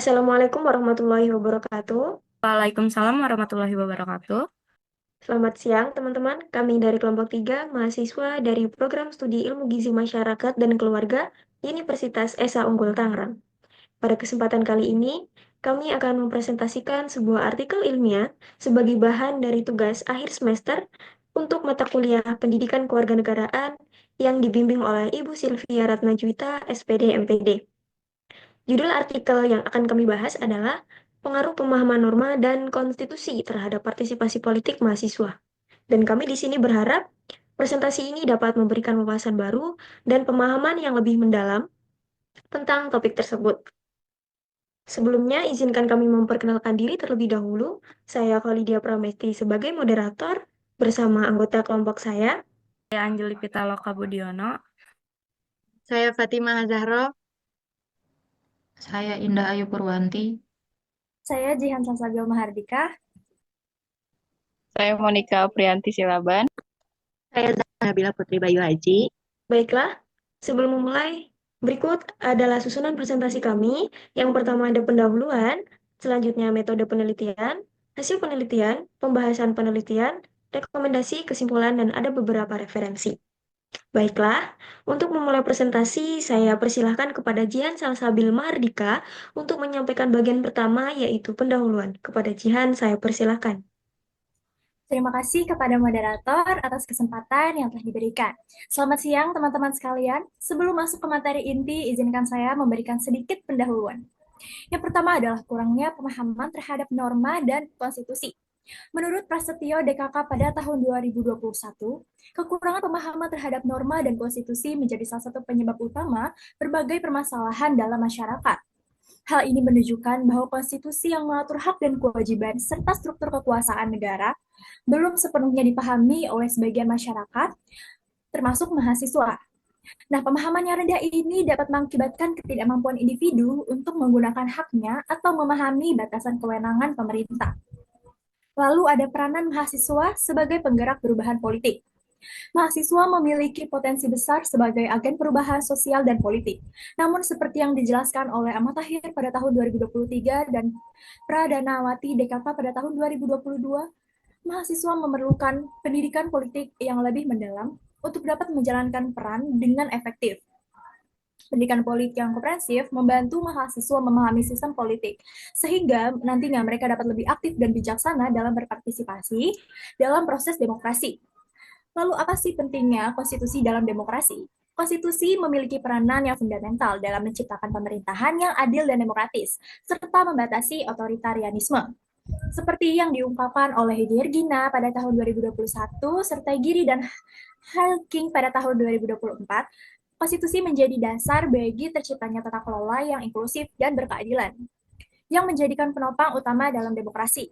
Assalamualaikum warahmatullahi wabarakatuh. Waalaikumsalam warahmatullahi wabarakatuh. Selamat siang, teman-teman. Kami dari kelompok 3 mahasiswa dari Program Studi Ilmu Gizi Masyarakat dan Keluarga Universitas Esa Unggul Tangerang. Pada kesempatan kali ini, kami akan mempresentasikan sebuah artikel ilmiah sebagai bahan dari tugas akhir semester untuk mata kuliah Pendidikan Kewarganegaraan yang dibimbing oleh Ibu Sylvia Ratnajuwita, SPD MPD. Judul artikel yang akan kami bahas adalah pengaruh pemahaman norma dan konstitusi terhadap partisipasi politik mahasiswa. Dan kami di sini berharap presentasi ini dapat memberikan wawasan baru dan pemahaman yang lebih mendalam tentang topik tersebut. Sebelumnya, izinkan kami memperkenalkan diri terlebih dahulu. Saya Khalidia Pramesti sebagai moderator bersama anggota kelompok saya. Saya Anjeli Pitaloka Budiono. Saya Fatimah Zahro. Saya Indah Ayu Purwanti. Saya Jihan Sasabil Mahardika. Saya Monika Priyanti Silaban. Saya Nabila Putri Bayu Haji. Baiklah, sebelum memulai, berikut adalah susunan presentasi kami. Yang pertama ada pendahuluan, selanjutnya metode penelitian, hasil penelitian, pembahasan penelitian, rekomendasi, kesimpulan, dan ada beberapa referensi. Baiklah, untuk memulai presentasi, saya persilahkan kepada Jihan Salsabil Mahardika untuk menyampaikan bagian pertama, yaitu pendahuluan. Kepada Jihan, saya persilahkan. Terima kasih kepada moderator atas kesempatan yang telah diberikan. Selamat siang teman-teman sekalian. Sebelum masuk ke materi inti, izinkan saya memberikan sedikit pendahuluan. Yang pertama adalah kurangnya pemahaman terhadap norma dan konstitusi. Menurut Prasetyo DKK pada tahun 2021, kekurangan pemahaman terhadap norma dan konstitusi menjadi salah satu penyebab utama berbagai permasalahan dalam masyarakat. Hal ini menunjukkan bahwa konstitusi yang mengatur hak dan kewajiban serta struktur kekuasaan negara belum sepenuhnya dipahami oleh sebagian masyarakat, termasuk mahasiswa. Nah, pemahaman yang rendah ini dapat mengakibatkan ketidakmampuan individu untuk menggunakan haknya atau memahami batasan kewenangan pemerintah. Lalu ada peranan mahasiswa sebagai penggerak perubahan politik. Mahasiswa memiliki potensi besar sebagai agen perubahan sosial dan politik. Namun seperti yang dijelaskan oleh Ahmad Tahir pada tahun 2023 dan Pradanawati DKK pada tahun 2022, mahasiswa memerlukan pendidikan politik yang lebih mendalam untuk dapat menjalankan peran dengan efektif. Pendidikan politik yang komprehensif membantu mahasiswa memahami sistem politik, sehingga nantinya mereka dapat lebih aktif dan bijaksana dalam berpartisipasi dalam proses demokrasi. Lalu apa sih pentingnya konstitusi dalam demokrasi? Konstitusi memiliki peranan yang fundamental dalam menciptakan pemerintahan yang adil dan demokratis, serta membatasi otoritarianisme. Seperti yang diungkapkan oleh Dirgina pada tahun 2021, serta Giri dan Halking pada tahun 2024, konstitusi menjadi dasar bagi terciptanya tata kelola yang inklusif dan berkeadilan, yang menjadikan penopang utama dalam demokrasi.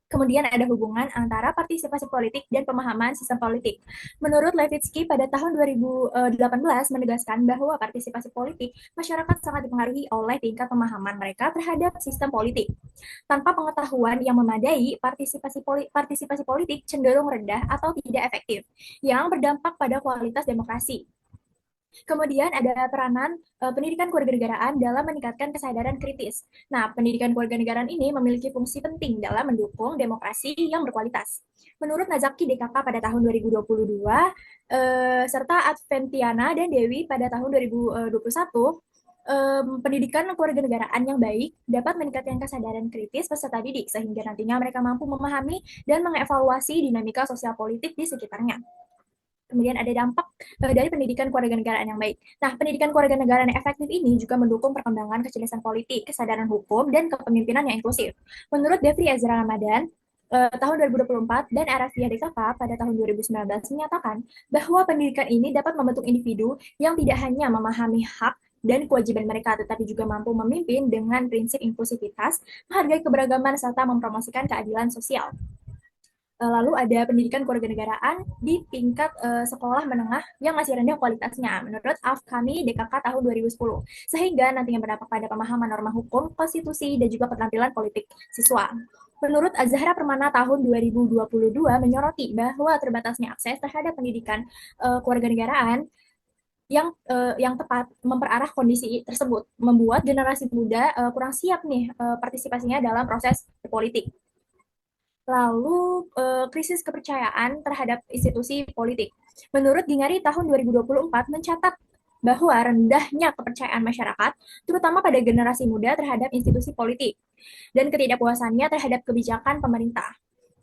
Kemudian ada hubungan antara partisipasi politik dan pemahaman sistem politik. Menurut Levitsky pada tahun 2018 menegaskan bahwa partisipasi politik masyarakat sangat dipengaruhi oleh tingkat pemahaman mereka terhadap sistem politik. Tanpa pengetahuan yang memadai, partisipasi politik cenderung rendah atau tidak efektif, yang berdampak pada kualitas demokrasi. Kemudian ada peranan pendidikan kewarganegaraan dalam meningkatkan kesadaran kritis. Nah, pendidikan kewarganegaraan ini memiliki fungsi penting dalam mendukung demokrasi yang berkualitas. Menurut Nazaki DKK pada tahun 2022, serta Adventiana dan Dewi pada tahun 2021, pendidikan kewarganegaraan yang baik dapat meningkatkan kesadaran kritis peserta didik, sehingga nantinya mereka mampu memahami dan mengevaluasi dinamika sosial politik di sekitarnya. Kemudian ada dampak dari pendidikan kewarganegaraan yang baik. Nah, pendidikan kewarganegaraan yang efektif ini juga mendukung perkembangan kecerdasan politik, kesadaran hukum, dan kepemimpinan yang inklusif. Menurut Devri Ezra Ramadan, tahun 2024 dan Arafia DKK pada tahun 2019 menyatakan bahwa pendidikan ini dapat membentuk individu yang tidak hanya memahami hak dan kewajiban mereka, tetapi juga mampu memimpin dengan prinsip inklusivitas, menghargai keberagaman, serta mempromosikan keadilan sosial. Lalu ada pendidikan kewarganegaraan di tingkat sekolah menengah yang masih rendah kualitasnya, menurut Afkami DKK tahun 2010, sehingga nantinya berdampak pada pemahaman norma hukum, konstitusi, dan juga keterampilan politik siswa. Menurut Azhara Permana tahun 2022 menyoroti bahwa terbatasnya akses terhadap pendidikan kewarganegaraan yang tepat memperarah kondisi tersebut, membuat generasi muda kurang siap nih partisipasinya dalam proses politik. Lalu krisis kepercayaan terhadap institusi politik. Menurut Ginghari tahun 2024 mencatat bahwa rendahnya kepercayaan masyarakat, terutama pada generasi muda terhadap institusi politik, dan ketidakpuasannya terhadap kebijakan pemerintah.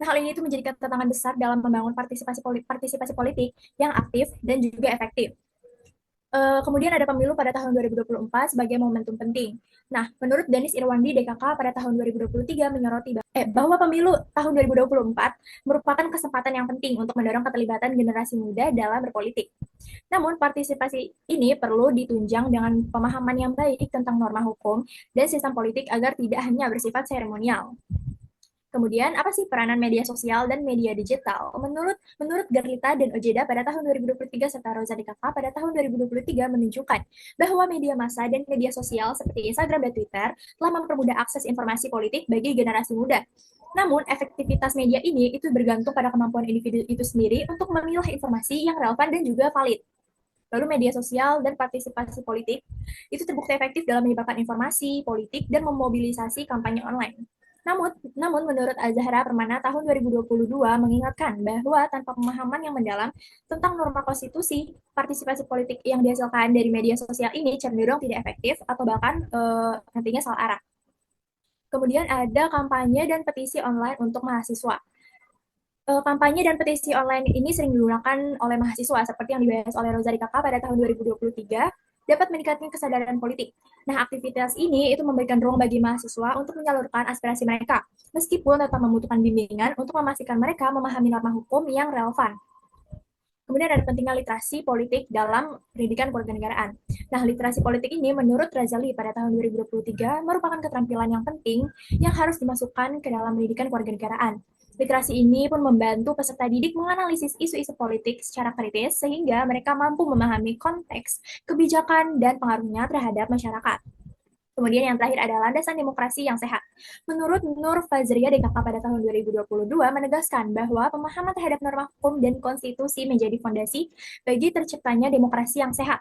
Nah, hal ini itu menjadi tantangan besar dalam membangun partisipasi politik yang aktif dan juga efektif. Kemudian ada pemilu pada tahun 2024 sebagai momentum penting. Nah, menurut Danis Irwandi DKK pada tahun 2023 menyoroti bahwa pemilu tahun 2024 merupakan kesempatan yang penting untuk mendorong keterlibatan generasi muda dalam berpolitik. Namun, partisipasi ini perlu ditunjang dengan pemahaman yang baik tentang norma hukum dan sistem politik agar tidak hanya bersifat seremonial. Kemudian, apa sih peranan media sosial dan media digital? Menurut Garlita dan Ojeda pada tahun 2023 serta Rosa DKK pada tahun 2023 menunjukkan bahwa media massa dan media sosial seperti Instagram dan Twitter telah mempermudah akses informasi politik bagi generasi muda. Namun, efektivitas media ini itu bergantung pada kemampuan individu itu sendiri untuk memilah informasi yang relevan dan juga valid. Lalu media sosial dan partisipasi politik itu terbukti efektif dalam menyebarkan informasi politik dan memobilisasi kampanye online. Namun menurut Azahra Permana tahun 2022 mengingatkan bahwa tanpa pemahaman yang mendalam tentang norma konstitusi, partisipasi politik yang dihasilkan dari media sosial ini cenderung tidak efektif atau bahkan nantinya salah arah. Kemudian ada kampanye dan petisi online untuk mahasiswa. Kampanye dan petisi online ini sering digunakan oleh mahasiswa seperti yang dibahas oleh Rozari Kakak pada tahun 2023 dapat meningkatkan kesadaran politik. Nah, aktivitas ini itu memberikan ruang bagi mahasiswa untuk menyalurkan aspirasi mereka, meskipun tetap membutuhkan bimbingan untuk memastikan mereka memahami norma hukum yang relevan. Kemudian ada pentingnya literasi politik dalam pendidikan kewarganegaraan. Nah, literasi politik ini menurut Razali pada tahun 2023 merupakan keterampilan yang penting yang harus dimasukkan ke dalam pendidikan kewarganegaraan. Literasi ini pun membantu peserta didik menganalisis isu-isu politik secara kritis sehingga mereka mampu memahami konteks, kebijakan, dan pengaruhnya terhadap masyarakat. Kemudian yang terakhir adalah landasan demokrasi yang sehat. Menurut Nur Fazria DKK pada tahun 2022 menegaskan bahwa pemahaman terhadap norma hukum dan konstitusi menjadi fondasi bagi terciptanya demokrasi yang sehat.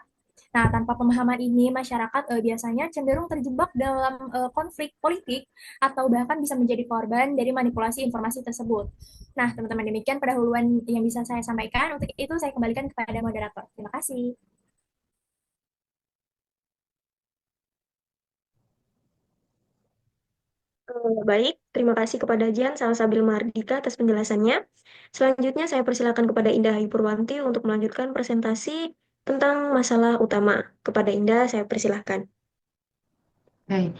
Nah, tanpa pemahaman ini, masyarakat biasanya cenderung terjebak dalam konflik politik atau bahkan bisa menjadi korban dari manipulasi informasi tersebut. Nah, teman-teman, demikian pendahuluan yang bisa saya sampaikan. Untuk itu, saya kembalikan kepada moderator. Terima kasih. Baik, terima kasih kepada Jan Salsabil Mardika atas penjelasannya. Selanjutnya saya persilakan kepada Indah Ayu Purwanti untuk melanjutkan presentasi tentang masalah utama. Kepada Indah, saya persilahkan. Baik,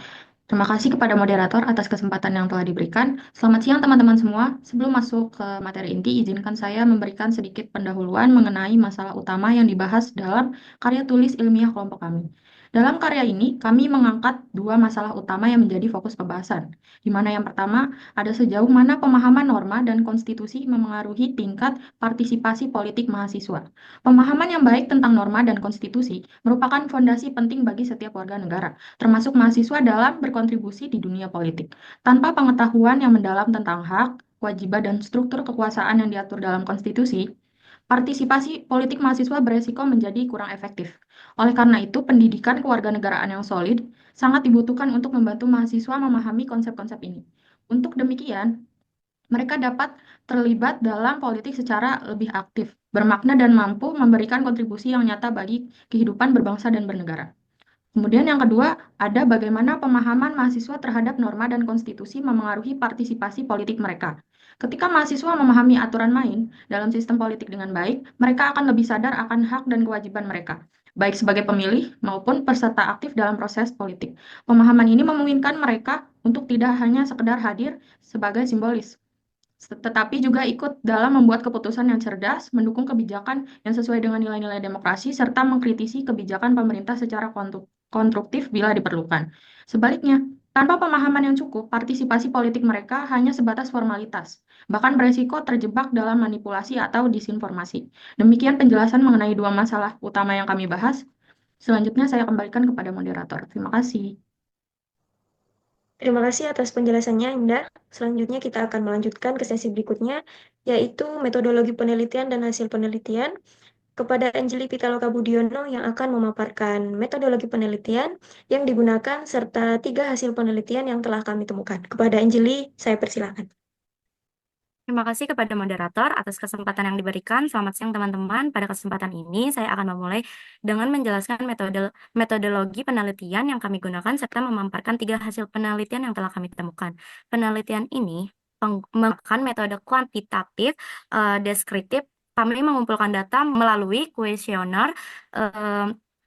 terima kasih kepada moderator atas kesempatan yang telah diberikan. Selamat siang teman-teman semua. Sebelum masuk ke materi inti, izinkan saya memberikan sedikit pendahuluan mengenai masalah utama yang dibahas dalam karya tulis ilmiah kelompok kami. Dalam karya ini, kami mengangkat dua masalah utama yang menjadi fokus pembahasan, di mana yang pertama ada sejauh mana pemahaman norma dan konstitusi memengaruhi tingkat partisipasi politik mahasiswa. Pemahaman yang baik tentang norma dan konstitusi merupakan fondasi penting bagi setiap warga negara, termasuk mahasiswa dalam berkontribusi di dunia politik. Tanpa pengetahuan yang mendalam tentang hak, kewajiban, dan struktur kekuasaan yang diatur dalam konstitusi, partisipasi politik mahasiswa beresiko menjadi kurang efektif. Oleh karena itu, pendidikan kewarganegaraan yang solid sangat dibutuhkan untuk membantu mahasiswa memahami konsep-konsep ini. Untuk demikian, mereka dapat terlibat dalam politik secara lebih aktif, bermakna dan mampu memberikan kontribusi yang nyata bagi kehidupan berbangsa dan bernegara. Kemudian yang kedua, ada bagaimana pemahaman mahasiswa terhadap norma dan konstitusi memengaruhi partisipasi politik mereka. Ketika mahasiswa memahami aturan main dalam sistem politik dengan baik, mereka akan lebih sadar akan hak dan kewajiban mereka, baik sebagai pemilih maupun peserta aktif dalam proses politik. Pemahaman ini memungkinkan mereka untuk tidak hanya sekedar hadir sebagai simbolis, tetapi juga ikut dalam membuat keputusan yang cerdas, mendukung kebijakan yang sesuai dengan nilai-nilai demokrasi, serta mengkritisi kebijakan pemerintah secara konstruktif bila diperlukan. Sebaliknya, tanpa pemahaman yang cukup, partisipasi politik mereka hanya sebatas formalitas, bahkan beresiko terjebak dalam manipulasi atau disinformasi. Demikian penjelasan mengenai dua masalah utama yang kami bahas. Selanjutnya saya kembalikan kepada moderator. Terima kasih. Terima kasih atas penjelasannya, Indah. Selanjutnya kita akan melanjutkan ke sesi berikutnya, yaitu metodologi penelitian dan hasil penelitian. kepada Anjeli Pitaloka Budiono yang akan memaparkan metodologi penelitian yang digunakan serta 3 hasil penelitian yang telah kami temukan. Kepada Anjeli, saya persilakan. Terima kasih kepada moderator atas kesempatan yang diberikan. Selamat siang teman-teman. Pada kesempatan ini saya akan memulai dengan menjelaskan metodologi penelitian yang kami gunakan serta memaparkan 3 hasil penelitian yang telah kami temukan. Penelitian ini menggunakan metode kuantitatif deskriptif. Kami mengumpulkan data melalui kuesioner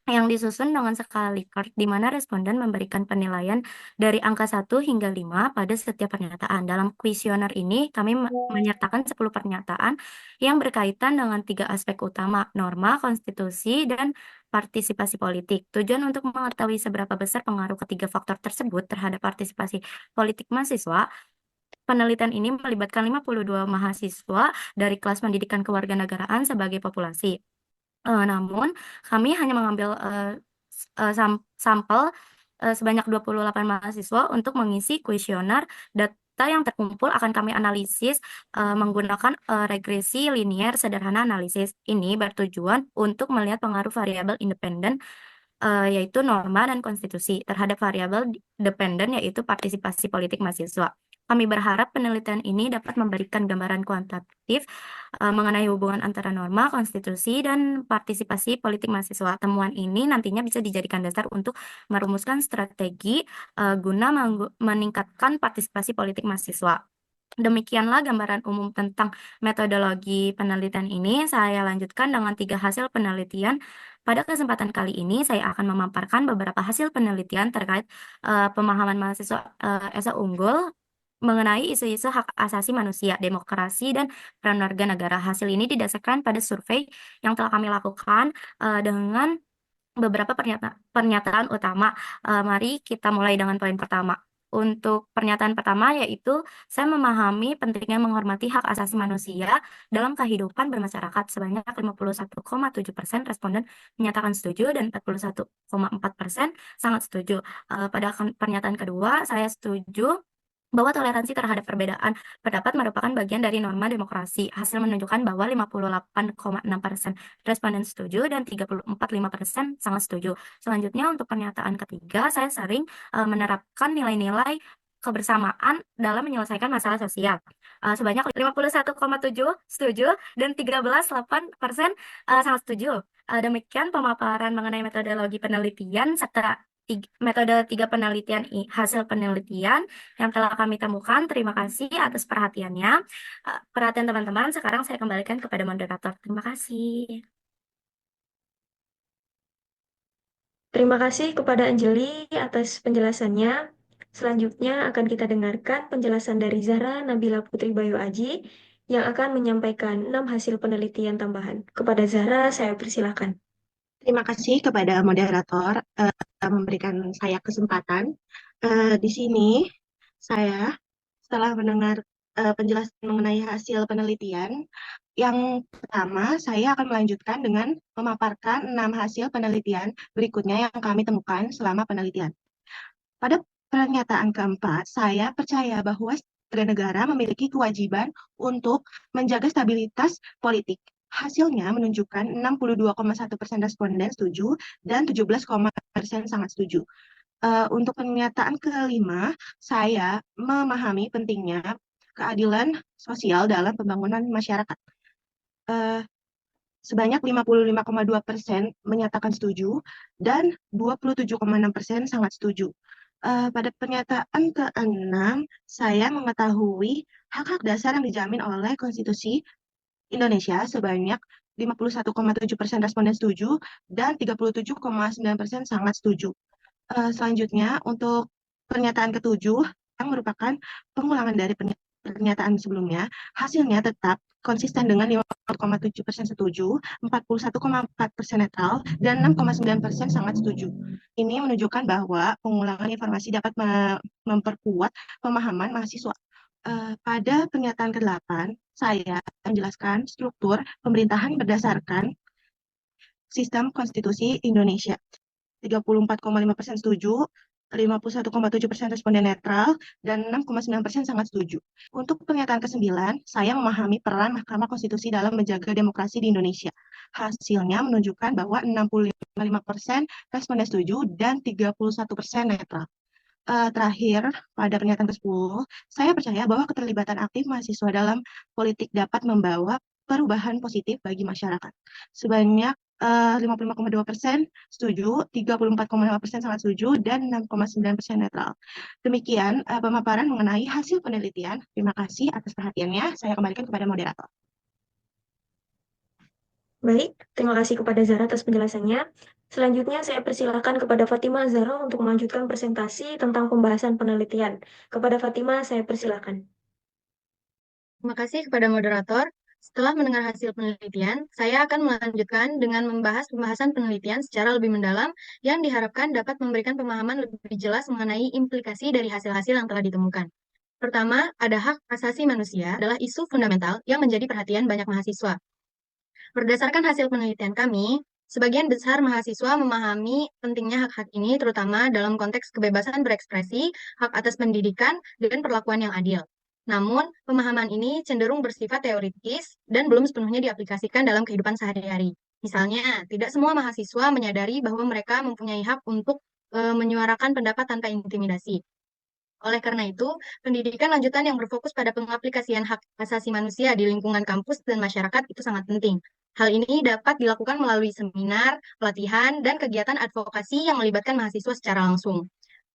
yang disusun dengan skala Likert, di mana responden memberikan penilaian dari angka 1 hingga 5 pada setiap pernyataan. Dalam kuesioner ini, kami menyertakan 10 pernyataan yang berkaitan dengan 3 aspek utama, norma, konstitusi, dan partisipasi politik. Tujuan untuk mengetahui seberapa besar pengaruh ketiga faktor tersebut terhadap partisipasi politik mahasiswa. Penelitian ini melibatkan 52 mahasiswa dari kelas pendidikan kewarganegaraan sebagai populasi. Namun, kami hanya mengambil sampel sebanyak 28 mahasiswa untuk mengisi kuesioner. Data yang terkumpul akan kami analisis menggunakan regresi linier sederhana analisis. Ini bertujuan untuk melihat pengaruh variabel independen yaitu norma dan konstitusi terhadap variabel dependen yaitu partisipasi politik mahasiswa. Kami berharap penelitian ini dapat memberikan gambaran kuantitatif mengenai hubungan antara norma, konstitusi, dan partisipasi politik mahasiswa. Temuan ini nantinya bisa dijadikan dasar untuk merumuskan strategi guna meningkatkan partisipasi politik mahasiswa. Demikianlah gambaran umum tentang metodologi penelitian ini. Saya lanjutkan dengan 3 hasil penelitian. Pada kesempatan kali ini, saya akan memaparkan beberapa hasil penelitian terkait pemahaman mahasiswa ESA Unggul mengenai isu-isu hak asasi manusia, demokrasi, dan peran warga negara. Hasil ini didasarkan pada survei yang telah kami lakukan dengan beberapa pernyataan utama. Mari kita mulai dengan poin pertama. Untuk pernyataan pertama yaitu saya memahami pentingnya menghormati hak asasi manusia dalam kehidupan bermasyarakat. Sebanyak 51,7% responden menyatakan setuju dan 41,4% sangat setuju. Pada pernyataan kedua, saya setuju bahwa toleransi terhadap perbedaan pendapat merupakan bagian dari norma demokrasi. Hasil menunjukkan bahwa 58,6% responden setuju dan 34,5% sangat setuju. Selanjutnya untuk pernyataan ketiga, saya sering menerapkan nilai-nilai kebersamaan dalam menyelesaikan masalah sosial. Sebanyak 51,7% setuju dan 13,8% sangat setuju. Demikian pemaparan mengenai metodologi penelitian serta metode 3 penelitian hasil penelitian yang telah kami temukan. Terima kasih atas perhatiannya. Perhatian teman-teman, sekarang saya kembalikan kepada moderator. Terima kasih. Terima kasih kepada Anjeli atas penjelasannya. Selanjutnya akan kita dengarkan penjelasan dari Zahra Nabila Putri Bayu Aji yang akan menyampaikan 6 hasil penelitian tambahan. Kepada Zahra, saya persilakan. Terima kasih kepada moderator memberikan saya kesempatan. Di sini saya setelah mendengar penjelasan mengenai hasil penelitian, yang pertama saya akan melanjutkan dengan memaparkan 6 hasil penelitian berikutnya yang kami temukan selama penelitian. Pada pernyataan keempat, saya percaya bahwa setiap negara memiliki kewajiban untuk menjaga stabilitas politik. Hasilnya menunjukkan 62,1% responden setuju dan 17,% sangat setuju. Untuk pernyataan kelima, saya memahami pentingnya keadilan sosial dalam pembangunan masyarakat. Sebanyak 55,2% menyatakan setuju dan 27,6% sangat setuju. Pada pernyataan ke-6, saya mengetahui hak-hak dasar yang dijamin oleh Konstitusi Indonesia. Sebanyak 51,7% responden setuju dan 37,9% sangat setuju. Selanjutnya, untuk pernyataan ke-7 yang merupakan pengulangan dari pernyataan sebelumnya, hasilnya tetap konsisten dengan 5,7% setuju, 41,4% netral, dan 6,9% sangat setuju. Ini menunjukkan bahwa pengulangan informasi dapat memperkuat pemahaman mahasiswa. Pada pernyataan ke-8, saya menjelaskan struktur pemerintahan berdasarkan sistem konstitusi Indonesia. 34,5% setuju, 51,7% responden netral, dan 6,9% sangat setuju. Untuk pernyataan ke-9, saya memahami peran Mahkamah Konstitusi dalam menjaga demokrasi di Indonesia. Hasilnya menunjukkan bahwa 65% responden setuju dan 31% netral. Terakhir, pada pernyataan ke-10, saya percaya bahwa keterlibatan aktif mahasiswa dalam politik dapat membawa perubahan positif bagi masyarakat. Sebanyak 55,2% setuju, 34,5% sangat setuju, dan 6,9% netral. Demikian pemaparan mengenai hasil penelitian. Terima kasih atas perhatiannya. Saya kembalikan kepada moderator. Baik, terima kasih kepada Zara atas penjelasannya. Selanjutnya saya persilakan kepada Fatima Zahra untuk melanjutkan presentasi tentang pembahasan penelitian. Kepada Fatima, saya persilakan. Terima kasih kepada moderator. Setelah mendengar hasil penelitian, saya akan melanjutkan dengan membahas pembahasan penelitian secara lebih mendalam yang diharapkan dapat memberikan pemahaman lebih jelas mengenai implikasi dari hasil-hasil yang telah ditemukan. Pertama, ada hak asasi manusia adalah isu fundamental yang menjadi perhatian banyak mahasiswa. Berdasarkan hasil penelitian kami, sebagian besar mahasiswa memahami pentingnya hak-hak ini terutama dalam konteks kebebasan berekspresi, hak atas pendidikan, dan perlakuan yang adil. Namun, pemahaman ini cenderung bersifat teoritis dan belum sepenuhnya diaplikasikan dalam kehidupan sehari-hari. Misalnya, tidak semua mahasiswa menyadari bahwa mereka mempunyai hak untuk menyuarakan pendapat tanpa intimidasi. Oleh karena itu, pendidikan lanjutan yang berfokus pada pengaplikasian hak asasi manusia di lingkungan kampus dan masyarakat itu sangat penting. Hal ini dapat dilakukan melalui seminar, pelatihan, dan kegiatan advokasi yang melibatkan mahasiswa secara langsung.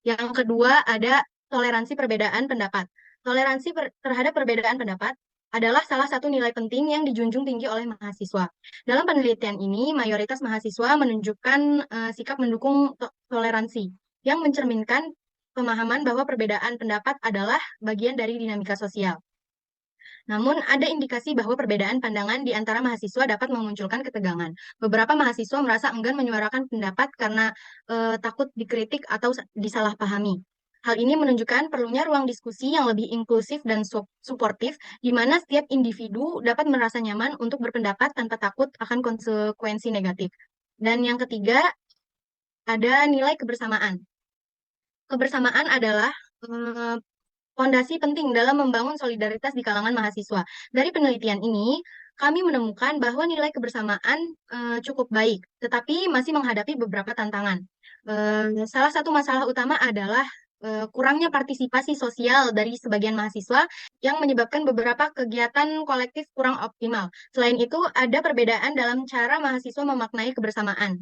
Yang kedua, ada toleransi perbedaan pendapat. Toleransi terhadap perbedaan pendapat adalah salah satu nilai penting yang dijunjung tinggi oleh mahasiswa. Dalam penelitian ini, mayoritas mahasiswa menunjukkan sikap mendukung toleransi, yang mencerminkan pemahaman bahwa perbedaan pendapat adalah bagian dari dinamika sosial. Namun, ada indikasi bahwa perbedaan pandangan di antara mahasiswa dapat memunculkan ketegangan. Beberapa mahasiswa merasa enggan menyuarakan pendapat karena takut dikritik atau disalahpahami. Hal ini menunjukkan perlunya ruang diskusi yang lebih inklusif dan suportif, di mana setiap individu dapat merasa nyaman untuk berpendapat tanpa takut akan konsekuensi negatif. Dan yang ketiga, ada nilai kebersamaan. Kebersamaan adalah fondasi penting dalam membangun solidaritas di kalangan mahasiswa. Dari penelitian ini, kami menemukan bahwa nilai kebersamaan cukup baik, tetapi masih menghadapi beberapa tantangan. Salah satu masalah utama adalah kurangnya partisipasi sosial dari sebagian mahasiswa yang menyebabkan beberapa kegiatan kolektif kurang optimal. Selain itu, ada perbedaan dalam cara mahasiswa memaknai kebersamaan.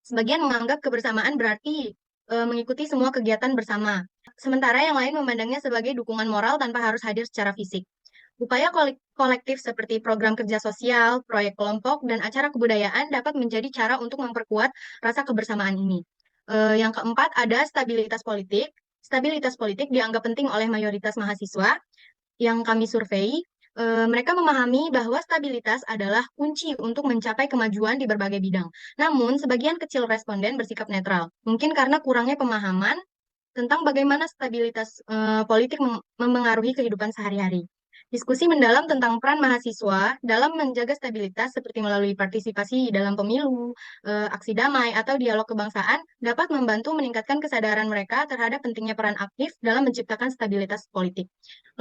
Sebagian menganggap kebersamaan berarti mengikuti semua kegiatan bersama, sementara yang lain memandangnya sebagai dukungan moral tanpa harus hadir secara fisik. Upaya kolektif seperti program kerja sosial, proyek kelompok, dan acara kebudayaan dapat menjadi cara untuk memperkuat rasa kebersamaan ini. Yang keempat, ada stabilitas politik. Stabilitas politik dianggap penting oleh mayoritas mahasiswa yang kami survei. Mereka memahami bahwa stabilitas adalah kunci untuk mencapai kemajuan di berbagai bidang. Namun, sebagian kecil responden bersikap netral, mungkin karena kurangnya pemahaman tentang bagaimana stabilitas politik memengaruhi kehidupan sehari-hari. Diskusi mendalam tentang peran mahasiswa dalam menjaga stabilitas seperti melalui partisipasi dalam pemilu, aksi damai, atau dialog kebangsaan dapat membantu meningkatkan kesadaran mereka terhadap pentingnya peran aktif dalam menciptakan stabilitas politik.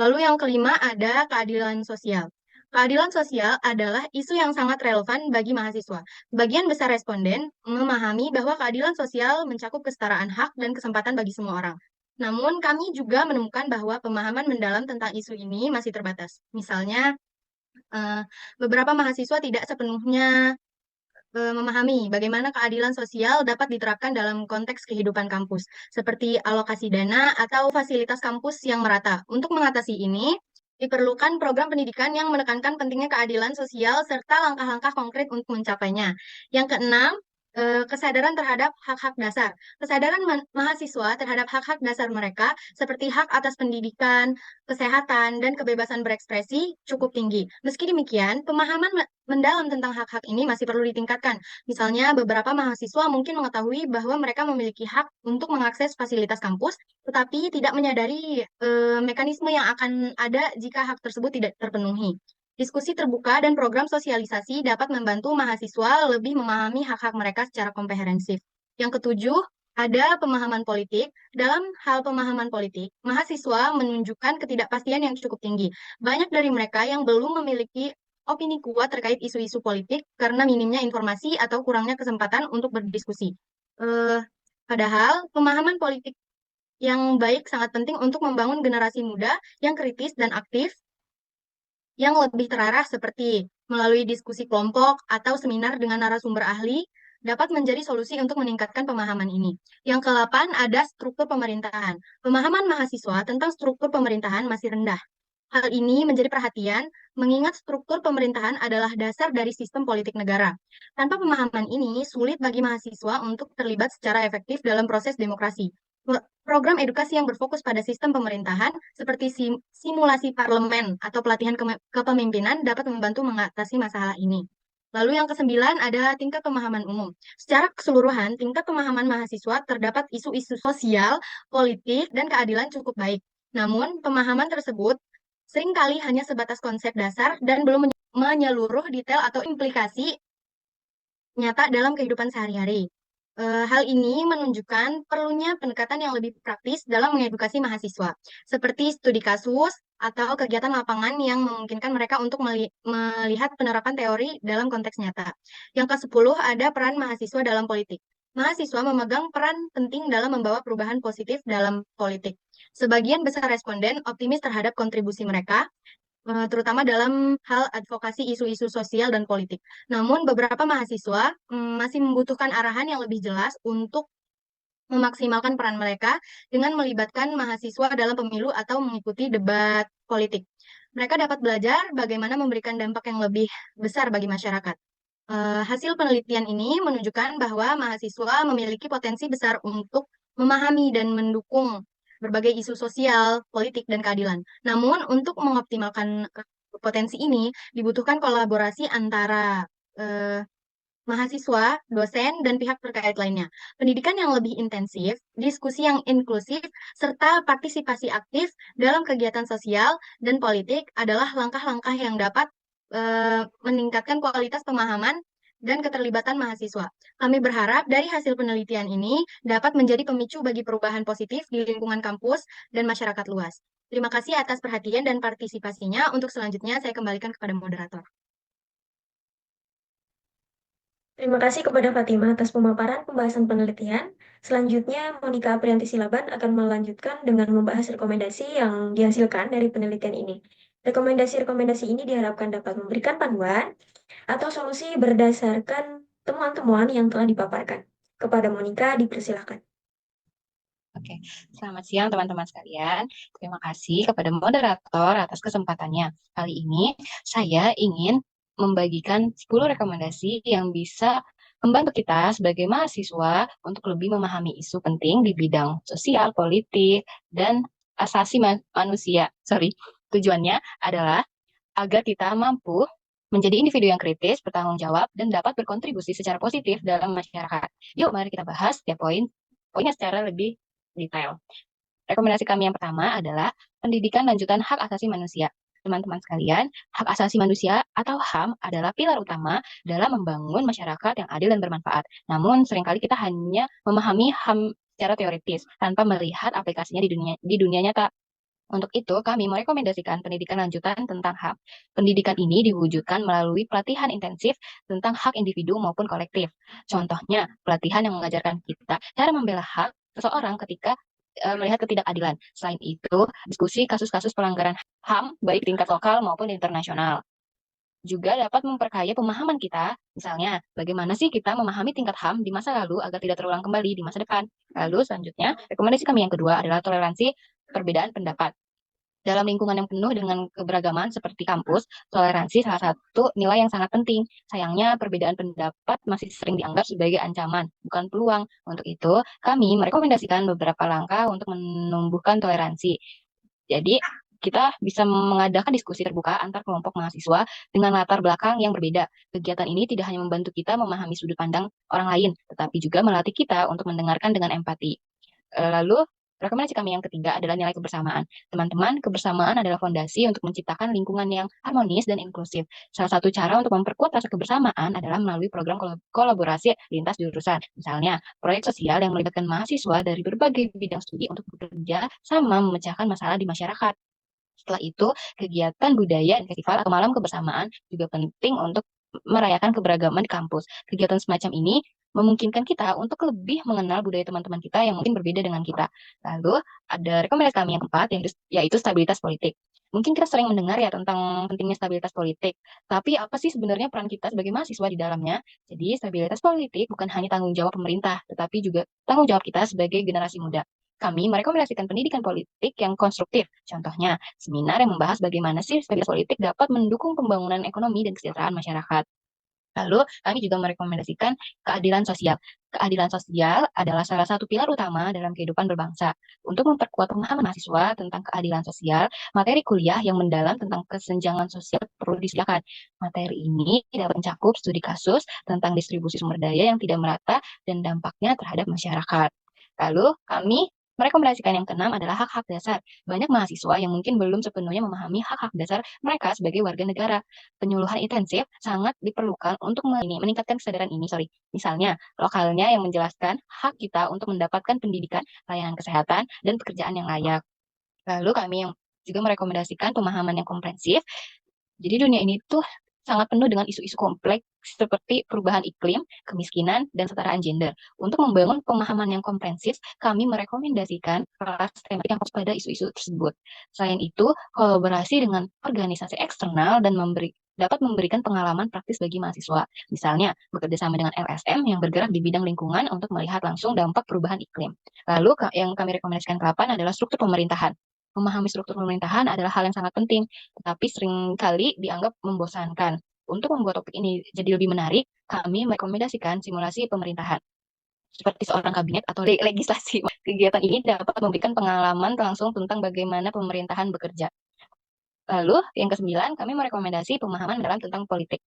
Lalu yang kelima ada keadilan sosial. Keadilan sosial adalah isu yang sangat relevan bagi mahasiswa. Sebagian besar responden memahami bahwa keadilan sosial mencakup kesetaraan hak dan kesempatan bagi semua orang. Namun, kami juga menemukan bahwa pemahaman mendalam tentang isu ini masih terbatas. Misalnya, beberapa mahasiswa tidak sepenuhnya memahami bagaimana keadilan sosial dapat diterapkan dalam konteks kehidupan kampus, seperti alokasi dana atau fasilitas kampus yang merata. Untuk mengatasi ini, diperlukan program pendidikan yang menekankan pentingnya keadilan sosial serta langkah-langkah konkret untuk mencapainya. Yang keenam, kesadaran terhadap hak-hak dasar. Kesadaran mahasiswa terhadap hak-hak dasar mereka seperti hak atas pendidikan, kesehatan, dan kebebasan berekspresi cukup tinggi. Meski demikian, pemahaman mendalam tentang hak-hak ini masih perlu ditingkatkan. Misalnya, beberapa mahasiswa mungkin mengetahui bahwa mereka memiliki hak untuk mengakses fasilitas kampus, tetapi tidak menyadari mekanisme yang akan ada jika hak tersebut tidak terpenuhi. Diskusi terbuka dan program sosialisasi dapat membantu mahasiswa lebih memahami hak-hak mereka secara komprehensif. Yang ketujuh, ada pemahaman politik. Dalam hal pemahaman politik, mahasiswa menunjukkan ketidakpastian yang cukup tinggi. Banyak dari mereka yang belum memiliki opini kuat terkait isu-isu politik karena minimnya informasi atau kurangnya kesempatan untuk berdiskusi. Padahal pemahaman politik yang baik sangat penting untuk membangun generasi muda yang kritis dan aktif, yang lebih terarah seperti melalui diskusi kelompok atau seminar dengan narasumber ahli dapat menjadi solusi untuk meningkatkan pemahaman ini. Yang ke-8 ada struktur pemerintahan. Pemahaman mahasiswa tentang struktur pemerintahan masih rendah. Hal ini menjadi perhatian mengingat struktur pemerintahan adalah dasar dari sistem politik negara. Tanpa pemahaman ini, sulit bagi mahasiswa untuk terlibat secara efektif dalam proses demokrasi. Program edukasi yang berfokus pada sistem pemerintahan seperti simulasi parlemen atau pelatihan kepemimpinan dapat membantu mengatasi masalah ini. Lalu yang ke-9 ada tingkat pemahaman umum. Secara keseluruhan, tingkat pemahaman mahasiswa terdapat isu-isu sosial, politik, dan keadilan cukup baik. Namun, pemahaman tersebut seringkali hanya sebatas konsep dasar dan belum menyeluruh detail atau implikasi nyata dalam kehidupan sehari-hari. Hal ini menunjukkan perlunya pendekatan yang lebih praktis dalam mengedukasi mahasiswa, seperti studi kasus atau kegiatan lapangan yang memungkinkan mereka untuk melihat penerapan teori dalam konteks nyata. Yang ke-10 ada peran mahasiswa dalam politik. Mahasiswa memegang peran penting dalam membawa perubahan positif dalam politik. Sebagian besar responden optimis terhadap kontribusi mereka, terutama dalam hal advokasi isu-isu sosial dan politik. Namun, beberapa mahasiswa masih membutuhkan arahan yang lebih jelas untuk memaksimalkan peran mereka dengan melibatkan mahasiswa dalam pemilu atau mengikuti debat politik. Mereka dapat belajar bagaimana memberikan dampak yang lebih besar bagi masyarakat. Hasil penelitian ini menunjukkan bahwa mahasiswa memiliki potensi besar untuk memahami dan mendukung berbagai isu sosial, politik, dan keadilan. Namun, untuk mengoptimalkan potensi ini, dibutuhkan kolaborasi antara mahasiswa, dosen, dan pihak terkait lainnya. Pendidikan yang lebih intensif, diskusi yang inklusif, serta partisipasi aktif dalam kegiatan sosial dan politik adalah langkah-langkah yang dapat meningkatkan kualitas pemahaman dan keterlibatan mahasiswa. Kami berharap dari hasil penelitian ini dapat menjadi pemicu bagi perubahan positif di lingkungan kampus dan masyarakat luas. Terima kasih atas perhatian dan partisipasinya. Untuk selanjutnya, saya kembalikan kepada moderator. Terima kasih kepada Fatimah atas pemaparan pembahasan penelitian. Selanjutnya, Monica Aprianti Silaban akan melanjutkan dengan membahas rekomendasi yang dihasilkan dari penelitian ini. Rekomendasi-rekomendasi ini diharapkan dapat memberikan panduan atau solusi berdasarkan temuan-temuan yang telah dipaparkan. Kepada Monica, dipersilakan. Oke, selamat siang teman-teman sekalian. Terima kasih kepada moderator atas kesempatannya. Kali ini saya ingin membagikan 10 rekomendasi yang bisa membantu kita sebagai mahasiswa untuk lebih memahami isu penting di bidang sosial, politik, dan asasi manusia. Tujuannya adalah agar kita mampu menjadi individu yang kritis, bertanggung jawab, dan dapat berkontribusi secara positif dalam masyarakat. Yuk, mari kita bahas setiap poinnya secara lebih detail. Rekomendasi kami yang pertama adalah pendidikan lanjutan hak asasi manusia. Teman-teman sekalian, hak asasi manusia atau HAM adalah pilar utama dalam membangun masyarakat yang adil dan bermanfaat. Namun, seringkali kita hanya memahami HAM secara teoritis, tanpa melihat aplikasinya di dunia nyata. Untuk itu, kami merekomendasikan pendidikan lanjutan tentang HAM. Pendidikan ini diwujudkan melalui pelatihan intensif tentang hak individu maupun kolektif. Contohnya, pelatihan yang mengajarkan kita cara membela hak seseorang ketika melihat ketidakadilan. Selain itu, diskusi kasus-kasus pelanggaran HAM baik tingkat lokal maupun internasional. Juga dapat memperkaya pemahaman kita, misalnya bagaimana sih kita memahami tingkat HAM di masa lalu agar tidak terulang kembali di masa depan. Lalu selanjutnya, rekomendasi kami yang kedua adalah toleransi perbedaan pendapat. Dalam lingkungan yang penuh dengan keberagaman seperti kampus, toleransi salah satu nilai yang sangat penting. Sayangnya, perbedaan pendapat masih sering dianggap sebagai ancaman, bukan peluang. Untuk itu, kami merekomendasikan beberapa langkah untuk menumbuhkan toleransi. Jadi, kita bisa mengadakan diskusi terbuka antar kelompok mahasiswa dengan latar belakang yang berbeda. Kegiatan ini tidak hanya membantu kita memahami sudut pandang orang lain, tetapi juga melatih kita untuk mendengarkan dengan empati. Lalu, Rekomendasi kami yang ketiga adalah nilai kebersamaan. Teman-teman, kebersamaan adalah fondasi untuk menciptakan lingkungan yang harmonis dan inklusif. Salah satu cara untuk memperkuat rasa kebersamaan adalah melalui program kolaborasi lintas jurusan. Misalnya, proyek sosial yang melibatkan mahasiswa dari berbagai bidang studi untuk bekerja sama memecahkan masalah di masyarakat. Setelah itu, kegiatan budaya dan festival atau malam kebersamaan juga penting untuk merayakan keberagaman di kampus. Kegiatan semacam ini memungkinkan kita untuk lebih mengenal budaya teman-teman kita yang mungkin berbeda dengan kita. Lalu, ada rekomendasi kami yang keempat, yaitu stabilitas politik. Mungkin kita sering mendengar ya tentang pentingnya stabilitas politik, tapi apa sih sebenarnya peran kita sebagai mahasiswa di dalamnya? Jadi, stabilitas politik bukan hanya tanggung jawab pemerintah, tetapi juga tanggung jawab kita sebagai generasi muda. Kami merekomendasikan pendidikan politik yang konstruktif. Contohnya, seminar yang membahas bagaimana sih stabilitas politik dapat mendukung pembangunan ekonomi dan kesejahteraan masyarakat. Lalu, kami juga merekomendasikan keadilan sosial. Keadilan sosial adalah salah satu pilar utama dalam kehidupan berbangsa. Untuk memperkuat pemahaman mahasiswa tentang keadilan sosial, materi kuliah yang mendalam tentang kesenjangan sosial perlu disediakan. Materi ini dapat mencakup studi kasus tentang distribusi sumber daya yang tidak merata dan dampaknya terhadap masyarakat. Lalu, kami merekomendasikan yang keenam adalah hak-hak dasar. Banyak mahasiswa yang mungkin belum sepenuhnya memahami hak-hak dasar mereka sebagai warga negara. Penyuluhan intensif sangat diperlukan untuk meningkatkan kesadaran ini. Misalnya, lokalnya yang menjelaskan hak kita untuk mendapatkan pendidikan, layanan kesehatan, dan pekerjaan yang layak. Lalu kami yang juga merekomendasikan pemahaman yang komprehensif. Jadi dunia ini tuh sangat penuh dengan isu-isu kompleks seperti perubahan iklim, kemiskinan, dan kesetaraan gender. Untuk membangun pemahaman yang komprehensif, kami merekomendasikan kelas tematik yang fokus pada isu-isu tersebut. Selain itu, kolaborasi dengan organisasi eksternal dan dapat memberikan pengalaman praktis bagi mahasiswa. Misalnya, bekerja sama dengan LSM yang bergerak di bidang lingkungan untuk melihat langsung dampak perubahan iklim. Lalu, yang kami rekomendasikan ke-8 adalah struktur pemerintahan. Memahami struktur pemerintahan adalah hal yang sangat penting, tetapi seringkali dianggap membosankan. Untuk membuat topik ini jadi lebih menarik, kami merekomendasikan simulasi pemerintahan, seperti seorang kabinet atau legislasi. Kegiatan ini dapat memberikan pengalaman langsung tentang bagaimana pemerintahan bekerja. Lalu, yang ke-9, kami merekomendasi pemahaman dalam tentang politik.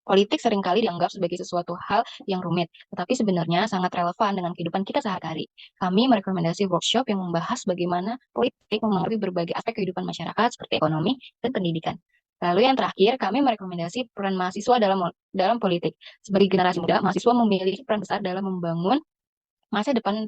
Politik seringkali dianggap sebagai sesuatu hal yang rumit, tetapi sebenarnya sangat relevan dengan kehidupan kita sehari-hari. Kami merekomendasi workshop yang membahas bagaimana politik mempengaruhi berbagai aspek kehidupan masyarakat seperti ekonomi dan pendidikan. Lalu yang terakhir, kami merekomendasi peran mahasiswa dalam politik. Sebagai generasi muda, mahasiswa memiliki peran besar dalam membangun masa depan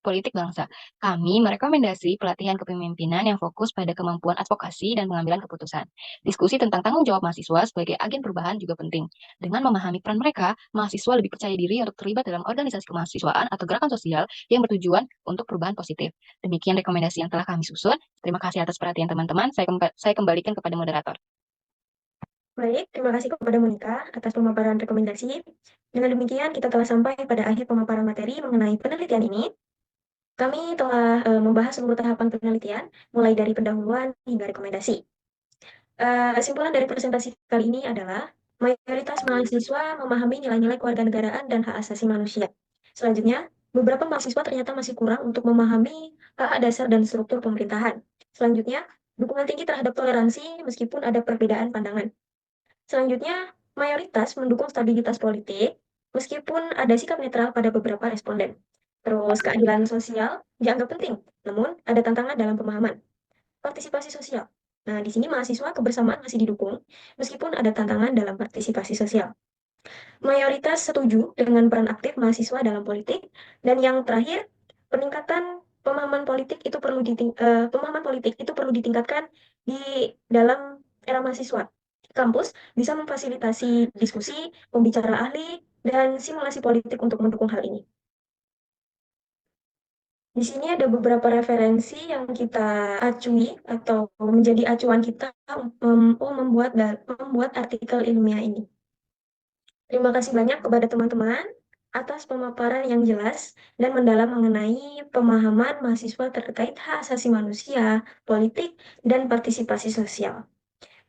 politik bangsa. Kami merekomendasi pelatihan kepemimpinan yang fokus pada kemampuan advokasi dan pengambilan keputusan. Diskusi tentang tanggung jawab mahasiswa sebagai agen perubahan juga penting. Dengan memahami peran mereka, mahasiswa lebih percaya diri untuk terlibat dalam organisasi kemahasiswaan atau gerakan sosial yang bertujuan untuk perubahan positif. Demikian rekomendasi yang telah kami susun. Terima kasih atas perhatian teman-teman. Saya kembalikan kepada moderator. Baik, terima kasih kepada Monica atas pemaparan rekomendasi. Dengan demikian, kita telah sampai pada akhir pemaparan materi mengenai penelitian ini. Kami telah membahas seluruh tahapan penelitian, mulai dari pendahuluan hingga rekomendasi. Kesimpulan dari presentasi kali ini adalah mayoritas mahasiswa memahami nilai-nilai kewarganegaraan dan hak asasi manusia. Selanjutnya, beberapa mahasiswa ternyata masih kurang untuk memahami hak dasar dan struktur pemerintahan. Selanjutnya, dukungan tinggi terhadap toleransi meskipun ada perbedaan pandangan. Selanjutnya, mayoritas mendukung stabilitas politik meskipun ada sikap netral pada beberapa responden. Terus, keadilan sosial dianggap penting, namun ada tantangan dalam pemahaman. Partisipasi sosial. Nah, di sini mahasiswa kebersamaan masih didukung, meskipun ada tantangan dalam partisipasi sosial. Mayoritas setuju dengan peran aktif mahasiswa dalam politik. Dan yang terakhir, peningkatan pemahaman politik itu perlu ditingkatkan di dalam era mahasiswa. Kampus bisa memfasilitasi diskusi, pembicara ahli, dan simulasi politik untuk mendukung hal ini. Di sini ada beberapa referensi yang kita acui atau menjadi acuan kita membuat artikel ilmiah ini. Terima kasih banyak kepada teman-teman atas pemaparan yang jelas dan mendalam mengenai pemahaman mahasiswa terkait hak asasi manusia, politik, dan partisipasi sosial.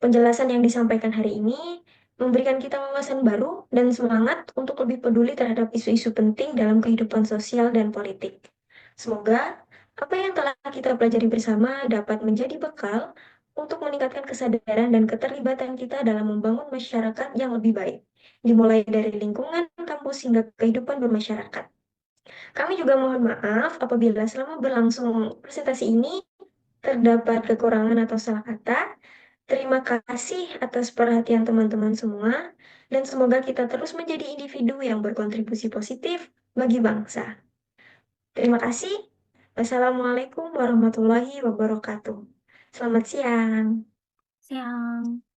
Penjelasan yang disampaikan hari ini memberikan kita wawasan baru dan semangat untuk lebih peduli terhadap isu-isu penting dalam kehidupan sosial dan politik. Semoga apa yang telah kita pelajari bersama dapat menjadi bekal untuk meningkatkan kesadaran dan keterlibatan kita dalam membangun masyarakat yang lebih baik, dimulai dari lingkungan kampus hingga kehidupan bermasyarakat. Kami juga mohon maaf apabila selama berlangsung presentasi ini terdapat kekurangan atau salah kata. Terima kasih atas perhatian teman-teman semua, dan semoga kita terus menjadi individu yang berkontribusi positif bagi bangsa. Terima kasih. Wassalamualaikum warahmatullahi wabarakatuh. Selamat siang. Siang.